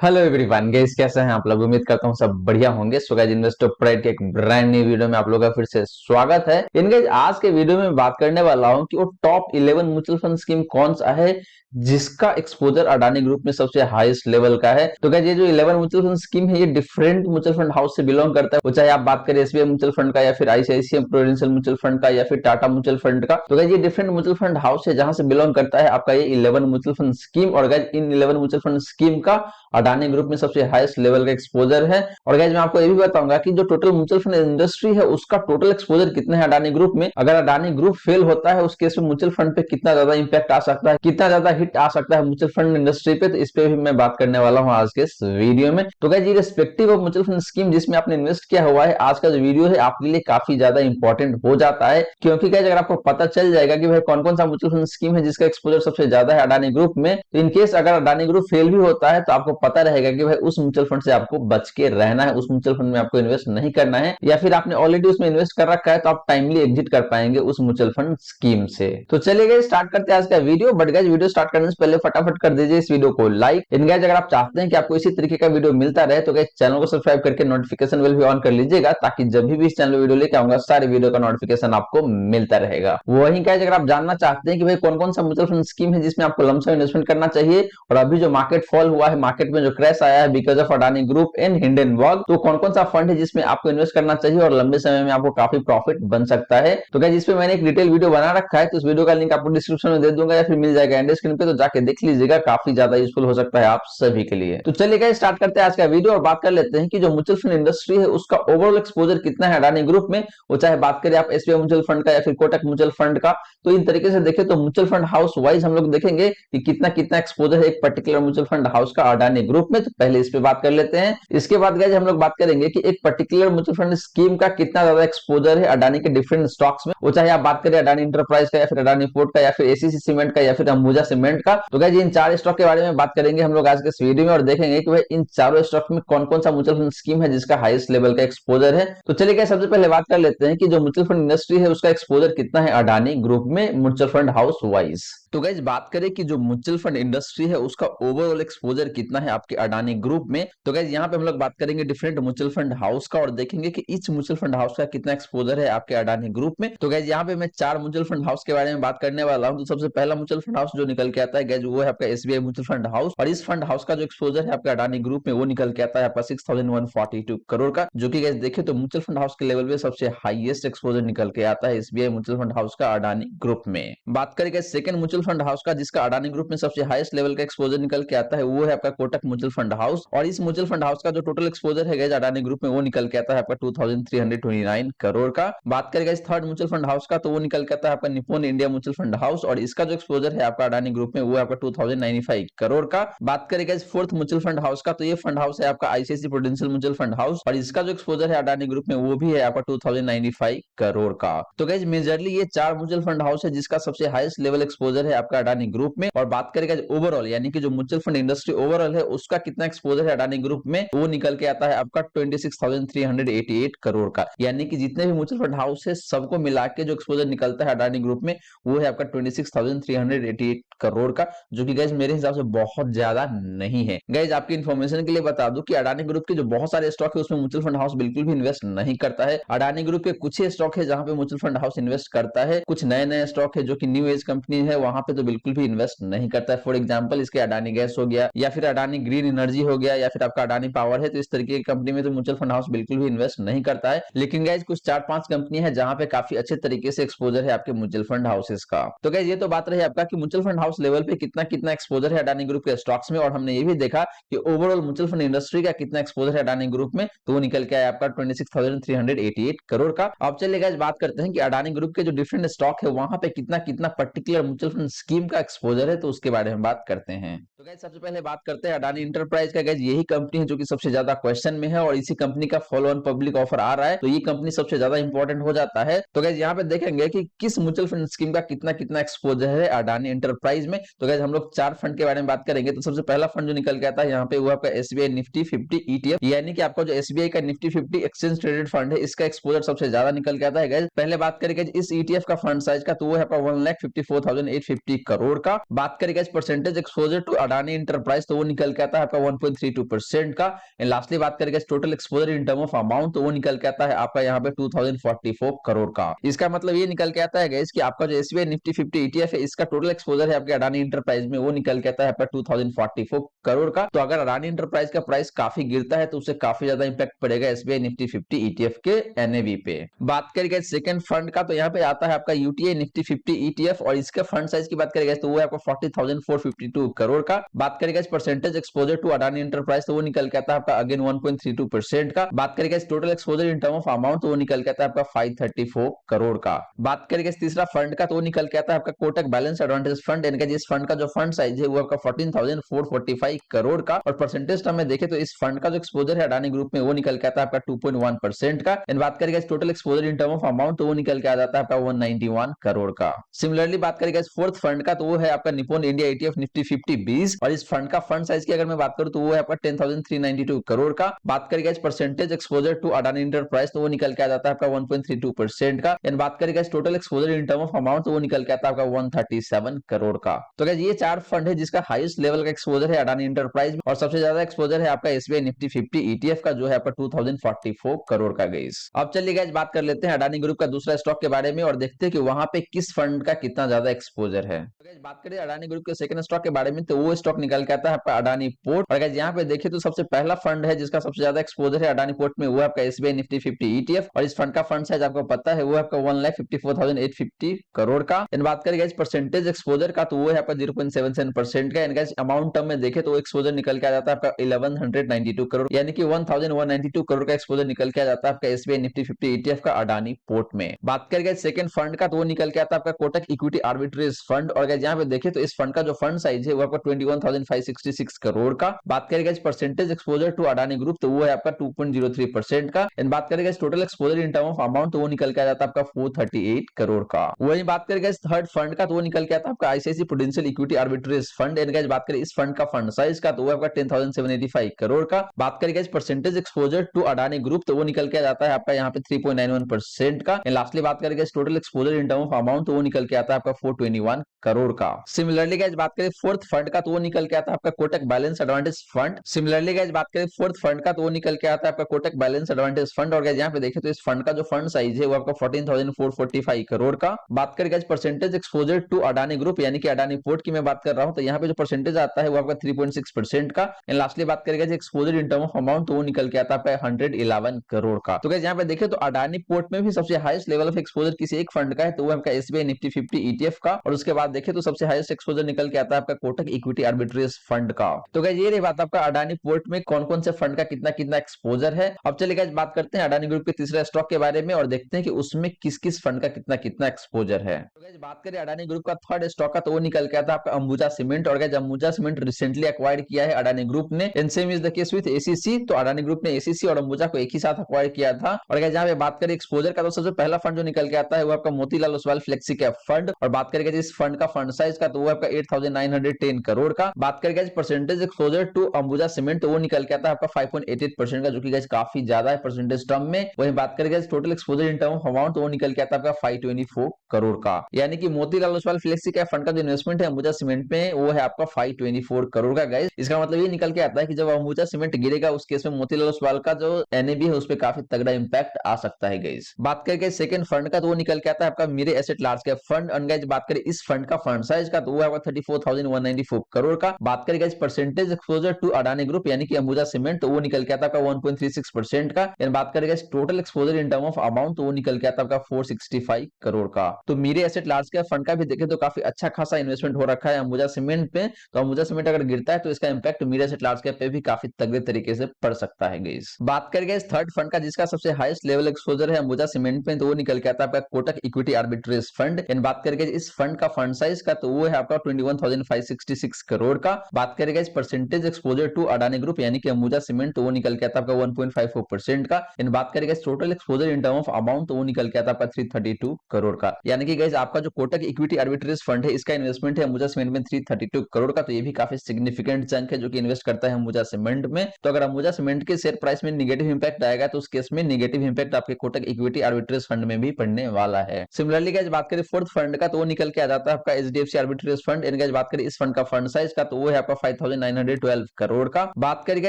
Hello everyone guys, कैसे हैं आप लोग। उम्मीद करता हूँ सब बढ़िया होंगे। सो गाइस, इन्वेस्टर प्राइड के एक ब्रांड न्यू वीडियो में आप लोगों का फिर से स्वागत है। गाइस, आज के वीडियो में बात करने वाला हूँ कि वो टॉप 11 म्यूचुअल फंड स्कीम कौन सा है जिसका एक्सपोजर अडानी ग्रुप में सबसे हाईएस्ट लेवल का है। तो गाइस, ये जो 11 म्यूचुअल फंड स्कीम है ये डिफरेंट म्यूचुअल फंड हाउस से बिलोंग करता है। वो चाहे आप बात करें एसबीआई म्यूचुअल फंड का या फिर आईसीआईसीआई प्रूडेंशियल म्यूचुअल फंड का या फिर टाटा म्यूचुअल फंड का। तो गाइस, ये डिफरेंट म्यूचुअल फंड हाउस है जहां से बिलोंग करता है आपका ये 11 म्यूचुअल फंड स्कीम। और गाइस, इन 11 म्यूचुअल फंड स्कीम का अडानी ग्रुप में सबसे हाईएस्ट लेवल का एक्सपोजर है। और गाइस, मैं आपको ये भी बताऊंगा कि जो टोटल म्यूचुअल फंड इंडस्ट्री है उसका टोटल एक्सपोजर कितना है अडानी ग्रुप में। अगर अडानी ग्रुप फेल होता है उस केस में म्यूचुअल फंड पे कितना ज्यादा इंपैक्ट आ सकता है, कितना ज्यादा हिट आ सकता है म्यूचुअल फंड इंडस्ट्री पे, तो इस पे भी मैं बात करने वाला हूँ आज के इस वीडियो में। तो गाइस, ये respective of mutual fund scheme जिसमें आपने इन्वेस्ट किया हुआ है, आज का जो वीडियो है आपके लिए काफी ज्यादा इंपॉर्टेंट हो जाता है। क्योंकि गाइस, अगर आपको पता चल जाएगा कि भाई कौन कौन सा म्यूचुअल फंड स्कीम है जिसका एक्सपोजर सबसे ज्यादा है अडानी ग्रुप में, तो इनकेस अगर अडानी ग्रुप फेल भी होता है तो आपको पता रहेगा कि भाई उस म्यूचुअल फंड से आपको बच के रहना है, उस म्यूचुअल फंड में आपको इन्वेस्ट नहीं करना है, या फिर आपने ऑलरेडी उसमें इन्वेस्ट कर रखा है तो आप टाइमली एग्जिट कर पाएंगे उस म्यूचुअल फंड स्कीम से। तो चलिए गाइस, स्टार्ट करते हैं आज का video. But guys, video start करने से पहले फटाफट कर दीजिए इस वीडियो को लाइक। इन गाइस, अगर आप चाहते हैं कि आपको इसी तरीके का वीडियो मिलता रहे तो गाइस चैनल को सब्सक्राइब करके नोटिफिकेशन बेल भी ऑन कर लीजिएगा, ताकि जब भी इस चैनल वीडियो लेके आऊंगा सारे वीडियो का नोटिफिकेशन आपको मिलता रहेगा। वहीं गाइस, अगर आप जानना चाहते हैं कि भाई कौन कौन सा म्यूचुअल फंड स्कीम है जिसमें आपको लमसम इन्वेस्टमेंट करना चाहिए, और अभी जो मार्केट फॉल हुआ है, मार्केट में जो क्रैश आया है because of Adani group and Hindenburg, तो कौन कौन सा फंड है जिसमें आपको इन्वेस्ट करना चाहिए और लंबे समय में आपको काफी प्रॉफिट बन सकता है, तो गाइस इस पे मैंने एक डिटेल वीडियो बना रखा है। तो उस वीडियो का लिंक आपको डिस्क्रिप्शन में दे दूंगा या फिर मिल जाएगा एंड स्क्रीन पे, तो जाके देख लीजिएगा, काफी ज्यादा यूजफुल हो सकता है आप सभी के लिए। तो चलिए गाइस, स्टार्ट करते हैं आज का वीडियो और बात कर लेते हैं कि जो म्यूचुअल फंड इंडस्ट्री है उसका ओवरऑल एक्सपोजर कितना है अडानी ग्रुप में। वो चाहे बात करें आप एसबीआई म्यूचुअल फंड का या फिर कोटक म्यूचुअल फंड का। तो इन तरीके से देखें तो म्यूचुअल फंड हाउस वाइज हम लोग देखेंगे कि कितना कितना एक्सपोजर है एक पर्टिकुलर म्यूचुअल फंड हाउस का अडानी ग्रुप में। तो पहले इस पे बात कर लेते हैं। इसके बाद गाइस हम लोग बात करेंगे कि एक पर्टिकुलर म्यूचुअल फंड स्कीम का कितना ज्यादा एक्सपोजर है अडानी के डिफरेंट स्टॉक्स में। वो चाहे आप बात करें अडानी इंटरप्राइज का या फिर अडानी पोर्ट का या फिर एसीसी सीमेंट का या फिर अंबुजा सीमेंट का। तो गाइस, इन चार स्टॉक के बारे में बात करेंगे हम लोग आज के इस वीडियो में और देखेंगे कि भाई इन चारों स्टॉक में कौन कौन सा म्यूचुअल फंड स्कीम है जिसका हाईएस्ट लेवल का एक्सपोजर है। तो चलिए गाइस, सबसे पहले बात कर लेते हैं कि जो म्यूचुअल फंड इंडस्ट्री है उसका एक्सपोजर कितना है अडानी ग्रुप में म्यूचुअल फंड हाउस वाइज। तो गाइस, बात करें कि जो म्यूचुअल फंड इंडस्ट्री है उसका ओवरऑल एक्सपोजर कितना है आपके अडानी ग्रुप में। तो गाइस, यहाँ पे हम लोग बात करेंगे डिफरेंट म्यूचुअल फंड हाउस का और देखेंगे कि ईच म्यूचुअल फंड हाउस का कितना एक्सपोजर है आपके अडानी ग्रुप में। तो गाइस, यहाँ पे मैं चार म्यूचुअल फंड हाउस के बारे में बात करने वाला हूँ। तो सबसे पहला म्यूचुअल फंड हाउस जो निकल के आता है गाइस वो है आपका एसबीआई म्यूचुअल फंड हाउस, और इस फंड हाउस का जो एक्सपोजर है आपके अडानी ग्रुप में वो निकल के आता है आपका 6142 करोड़ का, जो कि गाइस देखे तो म्यूचुअल फंड हाउस के लेवल पे सबसे हाईएस्ट एक्सपोजर निकल के आता है एसबीआई म्यूचुअल फंड हाउस का अडानी ग्रुप में। बात करें सेकंड म्यूचुअल फंड हाउस का जिसका अडानी ग्रुप में सबसे हाईएस्ट लेवल का एक्सपोजर निकल के आता है वो है आपका कोटक म्यूचुअल फंड हाउस, और इस म्यूचुअल फंड हाउस का जो टोटल एक्सपोजर है गाइस अडानी ग्रुप में वो निकल के आता है आपका 2329 करोड़ का। बात करें guys third mutual fund house का तो वो निकल के आता है आपका Nippon India mutual fund house, और इसका जो एक्सपोजर है आपका अडानी ग्रुप में वो है आपका 2095 करोड़ का। बात करें guys fourth mutual fund house का तो ये फंड हाउस है आपका ICICI prudential mutual fund house, और इसका जो एक्सपोजर है अडानी ग्रुप में वो भी है आपका 2095 करोड़ का। तो गाइस, मेजरली ये चार म्यूचुअल फंड हाउस है जिसका सबसे हाईएस्ट लेवल एक्सपोजर है आपका अडानी ग्रुप में। और बात करेगा ओवरऑल यानी कि जो म्यूचुअल फंड इंडस्ट्री ओवरऑल है उसका कितना एक्सपोजर है अडानी ग्रुप में, वो निकल के आता है आपका 26,388 करोड़ का। यानी कि जितने भी म्यूचुअल फंड हाउस है सबको मिला के जो एक्सपोजर निकलता है अडानी ग्रुप में वो है आपका 26,388 करोड़ का, जो कि गाइस मेरे हिसाब से बहुत ज्यादा नहीं है। गाइस, आपकी इन्फॉर्मेशन के लिए बता दूं कि अडानी ग्रुप के जो बहुत सारे स्टॉक है उसमें म्यूचुअल फंड हाउस बिल्कुल भी इन्वेस्ट नहीं करता है। अडानी ग्रुप के कुछ ही स्टॉक है जहां पे म्यूचुअल फंड हाउस इन्वेस्ट करता है, कुछ नए नए स्टॉक है जो कि न्यू एज कंपनी है वहां पे तो बिल्कुल भी इन्वेस्ट नहीं करता है। फॉर एग्जांपल इसके अडानी गैस हो गया या फिर अडानी ग्रीन एनर्जी हो गया या फिर आपका अडानी पावर है, तो इस तरीके की कंपनी में तो म्यूचुअल फंड हाउस बिल्कुल भी इन्वेस्ट नहीं करता है। लेकिन गाइज कुछ चार पांच कंपनी है जहां पे काफी अच्छे तरीके से एक्सपोजर है आपके म्यूचुअल फंड हाउसेस का। तो गाइज, ये तो बात रही आपका कि म्यूचुअल फंड हाउस लेवल पे कितना कितना एक्सपोजर है अडानी ग्रुप के स्टॉक्स में, और हमने ये भी देखा कि ओवरऑल म्यूचुअल फंड इंडस्ट्री का कितना एक्सपोजर है अडानी ग्रुप में, तो वो निकल के आया आपका 26,388 करोड़ का। अब चलिए गाइज बात करते हैं कि अडानी ग्रुप के जो डिफरेंट स्टॉक है वहां पे कितना कितना पर्टिकुलर म्यूचुअल फंड स्कीम का एक्सपोजर है, तो उसके बारे में बात करते हैं। तो गाइस, सबसे पहले बात करते हैं अडानी इंटरप्राइज का। गाइस, यही कंपनी है जो कि सबसे ज्यादा क्वेश्चन में है और इसी कंपनी का फॉलो ऑन पब्लिक ऑफर आ रहा है, तो ये कंपनी सबसे ज्यादा इंपॉर्टेंट हो जाता है। तो गाइस, यहाँ पे देखेंगे कि किस म्यूचुअल फंड स्कीम का कितना कितना एक्सपोजर है अडानी इंटरप्राइज में। तो गाइस, हम लोग चार फंड के बारे में बात करेंगे। तो सबसे पहला फंड जो निकल के आता है यहाँ पे वो आपका एसबीआई निफ्टी 50 ईटीएफ, यानी कि आपका जो एसबीआई का निफ्टी 50 एक्सचेंज ट्रेडेड फंड है इसका एक्सपोजर सबसे ज्यादा निकल के आता है। गाइस, पहले बात करेंगे इस ईटीएफ का फंड साइज का, तो वो है आपका 1,54,850 50 करोड़ का। बात करें guys percentage exposure to Adani enterprise तो वो निकल के आता है आपका 1.32% का। एंड लास्टली बात करें total exposure in term of amount तो वो निकल के आता है आपका यहाँ पे 2044 करोड़ का। इसका मतलब ये निकल के आता है गाइस कि आपका जो एसबीआई निफ्टी 50 ईटीएफ है इसका टोटल एक्सपोजर है आपके अडानी इंटरप्राइज में वो निकल के आता है आपका 2044 करोड़ का। तो अगर अडानी इंटरप्राइज का प्राइस काफी गिरता है तो उससे काफी ज्यादा इंपैक्ट पड़ेगा एसबीआई निफ्टी 50 ईटीएफ के एनएवी पे। बात करेंगे सेकंड फंड का तो यहाँ पे आता है आपका यूटीआई निफ्टी 50 ईटीएफ और इसका फंड साइज की बात करेंगे तो वो है आपका 40,452 करोड़ का। बात करेंगे percentage exposure to Adani enterprise तो वो निकल के आता है आपका अगेन 1.32% का। बात करेंगे total exposure in term of amount तो वो निकल के आता है आपका 534 करोड़ का। बात करेंगे तीसरा फंड का तो वो निकल के आता है आपका कोटक बैलेंस एडवांटेज फंड। इनका जिस फंड का जो फंड साइज है वो आपका 14,445 करोड़ का और परसेंटेज टर्म में देखें तो इस फंड का जो एक्सपोजर है अडानी ग्रुप में वो निकल के आता है आपका 2.1% का। एंड बात करेंगे total exposure in term of amount तो वो निकल के आ जाता है आपका 191 करोड़ का। सिमिलरली बात करेंगे फोर्थ फंड का तो वो है आपका निप्पॉन इंडिया ईटीएफ निफ्टी 50 और इस फंड का फंड साइज की अगर मैं बात करूं तो वो है आपका 10,392 करोड़ का। बात करेंगे percentage exposure to Adani enterprise तो वो निकल के आ जाता है आपका 1.32% का। एंड बात करेंगे total exposure in term of amount तो वो निकल के आता है आपका 137 करोड़ का। तो गाइस ये चार फंड है जिसका हाईएस्ट लेवल का एक्सपोजर है अडानी इंटरप्राइज में और सबसे ज्यादा एक्सपोजर है आपका एसबीआई निफ्टी 50 ईटीएफ का जो है आपका 2044 करोड़ का गाइस। अब चलिए गाइस बात कर लेते हैं अडानी ग्रुप का दूसरा स्टॉक के बारे में और देखते हैं कि वहां पे किस फंड का कितना ज्यादा एक्सपोजर है। तो गाइस बात करें अडानी ग्रुप के सेकंड स्टॉक के बारे में तो वो स्टॉक निकल के आता है आपका अडानी पोर्ट। और गाइस यहाँ पे देखिए तो सबसे पहला फंड है जिसका सबसे ज्यादा एक्सपोजर है अडानी पोर्ट में वो आपका एसबीआई निफ्टी 50 ईटीएफ और इस फंड का फंड साइज आपको पता है वो आपका 1,54,850 करोड़ का। इन बात करें गाइस परसेंटेज एक्सपोजर का तो वो है आपका 0.77% का। गाइस अमाउंट टर्म में देखे तो एक्सपोजर निकल के आ जाता है आपका 1192 करोड़ यानी कि 1192 करोड़ का एक्सपोजर निकल के आ जाता है आपका एसबीआई निफ्टी 50 ईटीएफ का अडानी पोर्ट में। बात करेंगे सेकंड फंड का तो वो निकल के आता है आपका कोटक इक्विटी आर्बिट्रेज फंड और गाइस यहाँ पे देखे तो इस फंड का जो फंड साइज है वो आपका 21,566 करोड़ का। बात करेंगे percentage exposure to Adani group तो वो है आपका 2.03% का। एंड बात करेंगे total exposure in term of amount तो वो निकल के आ जाता है आपका 438 करोड़ का। वही बात करेंगे थर्ड फंड का तो वो निकल के आता है आपका ICICI Prudential equity arbitrage fund. And guys बात करें इस फंड का फंड साइज का तो वो आपका 10,785 करोड़ का। बात करेंगे percentage exposure to Adani group तो वो निकल के आ जाता है आपका यहाँ पे 3.91% का। एंड लास्टली बात करेंगे total exposure in term of amount तो वो निकल के आता है आपका 421 करोड़ का। सिमिलरली गाइस बात करें फोर्थ फंड का तो वो निकल के आता है आपका Kotak balance advantage fund. Similarly guys बात करें फोर्थ फंड का तो वो निकल के आता है आपका कोटक बैलेंस एडवांटेज फंड और गाइस यहाँ पे देखें तो इस फंड का जो फंड साइज है वो आपका 14,445 करोड़ का। बात करें guys percentage exposure to Adani group यानी कि अडानी पोर्ट की मैं बात कर रहा हूं तो यहाँ पे जो परसेंटेज आता है वो आपका 3.6% का। एंड लास्टली बात करेंगे exposure in term of amount तो वो निकल के आता है 111 करोड़ का। तो गाइस यहाँ पे देखें तो अडानी पोर्ट में भी सबसे हाईएस्ट लेवल ऑफ एक्सपोजर किसी एक फंड का है तो वो आपका एसबीआई निफ्टी 50 ईटीएफ का और उसके बाद देखें तो सबसे हाईएस्ट एक्सपोजर निकल के आता है आपका कोटक इक्विटी आर्बिट्रेज फंड का। तो गाइस ये रही बात आपका अडानी पोर्ट में कौन कौन से फंड का कितना कितना एक्सपोजर है। अब चलिए गाइस बात करते हैं अडानी ग्रुप के तीसरे स्टॉक के बारे में और देखते हैं कि उसमें किस किस फंड का कितना कितना एक्सपोजर है। तो गाइस बात करें अडानी ग्रुप का थर्ड स्टॉक का तो वो निकल के आता है आपका अंबुजा सीमेंट और guys Ambuja cement recently acquired किया है अडानी ग्रुप ने। And same is the case with ACC. तो अडानी ग्रुप ने एसीसी और अंबुजा को एक ही साथ एक्वायर किया था। और गाइस यहाँ पे बात करें एक्सपोजर का तो सबसे पहला फंड जो निकल के आता है वो आपका Motilal Oswal flexi cap fund और बात करेंगे इस फंड का फंड साइज का तो वो आपका 8,910 करोड़ का। बात करेंगे percentage exposure to Ambuja cement तो वो निकल के आता है आपका 5.88% का जो कि गाइस काफी ज्यादा है परसेंटेज टर्म में। वहीं बात करेंगे total exposure in term of amount तो वो निकल के आता है आपका 524 करोड़ का। यानी कि Motilal Oswal flexi cap fund का जो इन्वेस्टमेंट है अंबुजा सीमेंट में वो है आपका 524 करोड़ का गाइस। इसका मतलब ये निकल के आता है कि जब अंबुजा सीमेंट गिरेगा उस केस में मोतीलाल ओसवाल का जो एनएबी है उस पर काफी तगड़ा इंपैक्ट आ सकता है गाइस। बात करेंगे सेकंड फंड का तो वो निकल के आता है आपका मेरे एसेट लार्ज कैप फंड। और गाइस बात करें इस फंड का फंड साइज का तो वो आपका 34,194 करोड़ का। बात करें guys percentage exposure to Adani group यानी कि अंबुजा सीमेंट तो वो निकल के आता है आपका 1.36% का। एंड बात करें guys total exposure in term of amount तो वो निकल के आता है आपका 465 करोड़ का। तो मेरे एसेट लार्ज कैप फंड का भी देखें तो काफी अच्छा खासा इन्वेस्टमेंट हो रखा है अंबुजा सीमेंट पे। तो अंबुजा सीमेंट अगर गिरता है तो इसका इंपैक्ट मेरे एसेट लार्ज कैप पे भी काफी तगड़े तरीके से पड़ सकता है गाइस। बात करें गाइस थर्ड फंड का जिसका सबसे हाईएस्ट लेवल एक्सपोजर है अंबुजा सीमेंट पे तो वो निकल के आता है आपका Kotak equity arbitrage fund. And बात करेंगे इस फंड का फंड साइज का तो वो है आपका 21,566 करोड़ का। बात करेंगे इस percentage exposure to Adani group यानी कि अंबुजा सीमेंट तो वो निकल के आता है आपका 1.54% का। एंड बात करेंगे total exposure in term of amount तो वो निकल के आता है आपका 332 करोड़ का। यानी कि गाइस आपका जो कोटक इक्विटी आर्बिट्रेज फंड है इसका इन्वेस्टमेंट है अंबुजा सीमेंट में 332 करोड़ का। तो ये भी काफी सिग्निफिकेंट चंक है जो कि इन्वेस्ट करता है अंबुजा सीमेंट में। तो अगर अंबुजा सीमेंट के शेयर प्राइस में निगेटिव इंपैक्ट आएगा तो उस केस में निगेटिव इंपैक्ट आपके कोटक इक्विटी आर्बिट्रेज फंड में भी पड़ने वाला है। सिमिलरली गाइस बात करें फोर्थ फंड का तो वो निकल के आ जाता आता है आपका एचडीएफसी आर्बिट्रेज फंड। इनका बात करें इस फंड का फंड साइज का, तो वो है आपका 5912 करोड़ का। बात करेंगे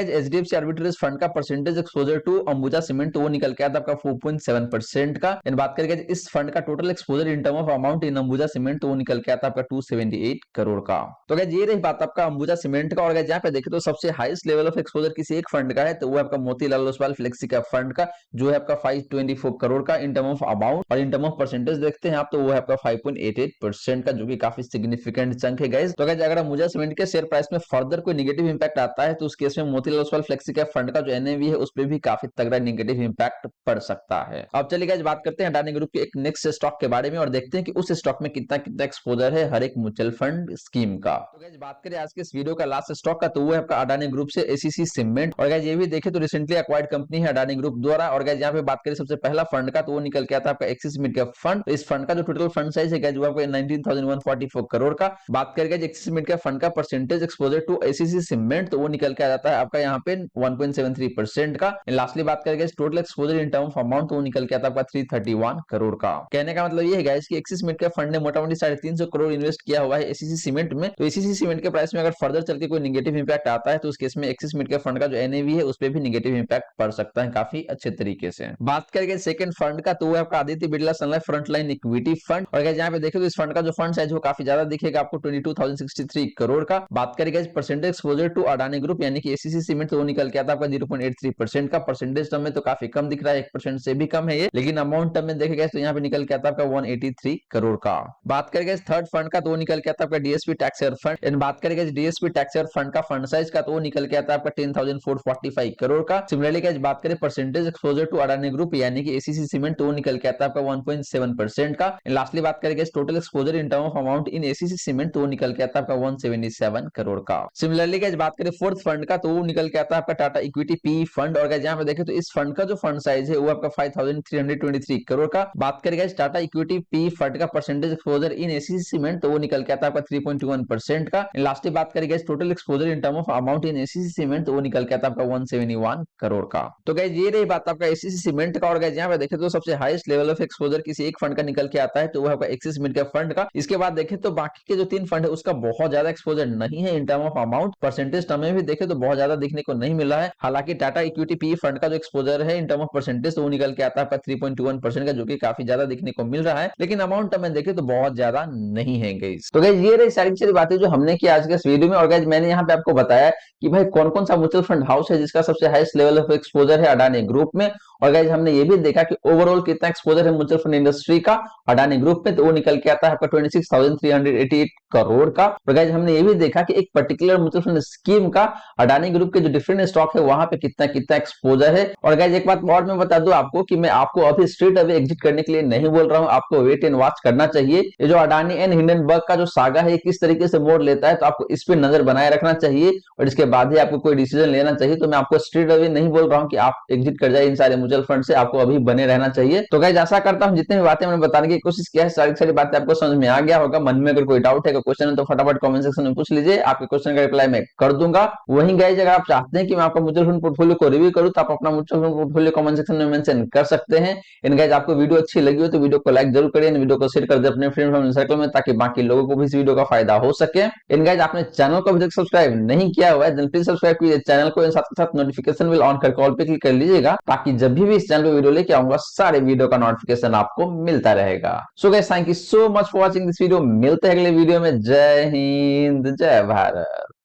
एचडीएफसी आर्बिट्रेज फंड का percentage exposure to Ambuja cement, तो वो निकल के आता है आपका 4.7% का। बात करेंगे इस फंड का total exposure in term of amount in Ambuja cement, तो वो निकल के आता है आपका 278 करोड़ का। तो गाइस ये रही बात आपका अंबुजा सीमेंट का। और गाइस यहाँ पे देखें तो सबसे हाईएस्ट लेवल ऑफ एक्सपोजर किसी एक फंड का है, तो वो आपका मोतीलाल ओसवाल फ्लेक्सी का फंड का, जो है आपका 524 करोड़ का इन टर्म ऑफ अमाउंट। और इन टर्म ऑफ परसेंटेज देखते हैं आप, तो वो है आपका 5.88% का, जो कि काफी सिग्निफिकेंट चंक है गाइस। तो गाइस अगर अंबुजा सीमेंट के शेयर प्राइस में फर्दर कोई नेगेटिव इंपैक्ट आता है, तो उस केस में मोतीलाल ओसवाल फ्लेक्सी का फंड का जो एनएवी है उस पर भी काफी तगड़ा नेगेटिव इंपैक्ट पड़ सकता है। अब चलिए गाइस बात करते हैं अडानी ग्रुप के एक नेक्स्ट स्टॉक के बारे में और देखते हैं कि उस स्टॉक में कितना कितना एक्सपोजर है हर एक म्यूचुअल फंड स्कीम का। तो गाइस बात करें आज के इस वीडियो का लास्ट स्टॉक का, तो वो है आपका अडानी ग्रुप से एसीसी सीमेंट। और गाइस ये भी देखें तो रिसेंटली एक्वायर्ड कंपनी है अडानी ग्रुप द्वारा। और गाइस यहाँ पे बात करें सबसे पहला फंड का, तो वो निकल के आता है आपका एक्सिस मिड कैप फंड। इस फंड का जो टोटल फंड साइज है गाइस वो आपका 19,144 करोड़ का। बात करें guys Axis mid cap fund का percentage exposure to ACC cement, तो वो निकल के आ जाता है आपका यहाँ पे 1.73% का। लास्टली बात करें guys total exposure in term of amount, तो वो निकल के आता है आपका 331 करोड़ का। कहने का मतलब ये है गाइस कि एक्सिस मिड कैप फंड ने मोटा-मोटी 350 करोड़ इन्वेस्ट किया हुआ है एसीसी सीमेंट में। तो एसीसी सीमेंट के प्राइस में अगर फर्दर चल के कोई नेगेटिव इंपैक्ट आता है, तो उस केस में एक्सिस मिड कैप फंड का जो एनएवी है उस पे भी नेगेटिव इंपैक्ट पड़ सकता है काफी अच्छे तरीके से। बात करेंगे सेकंड फंड का, तो वो है आपका आदित्य बिरला सन लाइफ फ्रंटलाइन इक्विटी फंड। और गाइस यहाँ पे देखें तो इस फंड का जो फंड साइज वो काफी ज्यादा दिखेगा आपको 22,063 करोड़ का। बात करेंगे percentage exposure to Adani group यानी कि एसीसी सीमेंट, तो वो निकल के आता है आपका 0.83% का। परसेंटेज टर्म में तो काफी कम दिख रहा है, 1% से भी कम है ये, लेकिन अमाउंट टर्म में देखेगा तो यहाँ पे निकल के आता है आपका 183 करोड़ का। बात करेंगे थर्ड फंड का, तो वो निकल के आता है आपका डीएसपी टैक्सर फंड। इन बात करेंगे डीएसपी टैक्सर फंड का फंड साइज का, तो वो निकल के आता है आपका 10,445 करोड़ का। सिमिलरली गाइस बात करें percentage exposure to Adani group यानी कि एसीसी सीमेंट, तो वो निकल के आता है आपका 1.7% का। लास्टली बात करेंगे total exposure in term of amount in ACC cement, तो वो निकल के आता है आपका 177 करोड़ का। सिमिलरली गाइस बात करें फोर्थ फंड का, तो वो निकल के आता है आपका टाटा इक्विटी पी फंड। और गाइस यहाँ पे देखें तो इस फंड का जो फंड साइज है वो आपका 5,323 करोड़ का। बात करें guys Tata equity P fund का percentage exposure in ACC cement, तो वो निकल के आता है आपका 3.21% का। लास्टली बात करें guys total exposure in term of amount in ACC cement, तो वो निकल के आता है आपका 171 करोड़ का। तो गाइस ये रही बात आपका एसीसी सीमेंट का। और गाइस यहाँ पे देखें तो सबसे हाईएस्ट लेवल ऑफ एक्सपोजर किसी एक फंड का निकल के आता है, तो वो आपका एक्सिस मिड कैप फंड का। इसके बाद देखें तो बाकी के जो तीन फंड है उसका बहुत ज्यादा एक्सपोजर नहीं है इन term of amount. Percentage term में भी देखें तो बहुत ज्यादा देखने को नहीं मिला है। हालांकि टाटा इक्विटी पी फंड का जो एक्सपोजर है इन टर्म ऑफ परसेंटेज, तो वो निकल के आता है आपका 3.21% का, जो कि काफी ज्यादा देखने को मिल रहा है, लेकिन अमाउंट टर्म में देखें तो बहुत ज्यादा नहीं है गाइस। तो गाइस ये रही सारी बातें जो हमने की आज के इस वीडियो में। और गाइस मैंने यहाँ पे आपको बताया कि भाई कौन कौन सा म्यूचुअल फंड हाउस है जिसका सबसे हाईएस्ट लेवल ऑफ एक्सपोजर है अडानी ग्रुप में। और गाइस हमने ये भी देखा कि ओवरऑल कितना एक्सपोजर है म्यूचुअल फंड इंडस्ट्री का अडानी ग्रुप में, तो वो निकल के आता है आपका 26,388 करोड़ का। और गाइस हमने ये भी देखा कि एक पर्टिकुलर म्यूचुअल फंड स्कीम का अडानी ग्रुप के जो डिफरेंट स्टॉक है वहां पे कितना कितना एक्सपोजर है। और गाइस एक बात और मैं बता दूं आपको कि मैं आपको अभी स्ट्रेट अवे एग्जिट करने के लिए नहीं बोल रहा हूं, आपको वेट एंड वॉच करना चाहिए। ये जो अडानी एंड हिंडनबर्ग का जो सागा है किस तरीके से मोड़ लेता है, तो आपको इस पे नजर बनाए रखना चाहिए और इसके बाद ही आपको कोई डिसीजन लेना चाहिए। तो मैं आपको स्ट्रेट अवे नहीं बोल रहा हूं कि आप एग्जिट कर जाए इन सारे म्यूचुअल फंड से, आपको अभी बने रहना चाहिए। तो गाइस आशा करता हूं जितनी भी बातें मैंने बताने की कोशिश किया है सारी बातें आपको समझ में आ गया होगा। मन में अगर कोई डाउट है, कोई क्वेश्चन है, तो फटाफट कमेंट सेक्शन में पूछ लीजिए, आपके क्वेश्चन का रिप्लाई मैं कर दूंगा। वहीं गाइस अगर आप चाहते हैं कि मैं आपका म्यूचुअल फंड पोर्टफोलियो को रिव्यू करूं, तो आप अपना mutual fund portfolio comment section में मेंशन कर सकते हैं। इन गाइस आपको वीडियो अच्छी लगी हो तो वीडियो को लाइक जरूर करिए, वीडियो को शेयर कर दे अपने फ्रेंड फैमिली सर्कल में, ताकि बाकी लोगों को भी इस वीडियो का फायदा हो सके। इन गाइस आपने चैनल को अभी तक सब्सक्राइब नहीं किया हुआ है, जल्दी प्लीज सब्सक्राइब कीजिए चैनल को, साथ के साथ नोटिफिकेशन बिल ऑन करके ऑल पे क्लिक कर लीजिएगा, ताकि जब भी इस चैनल पे वीडियो लेके आऊंगा सारे वीडियो का नोटिफिकेशन आपको मिलता रहेगा। So guys thank you so much for watching this video. मिलते हैं अगले वीडियो में। जय हिंद, जय भारत।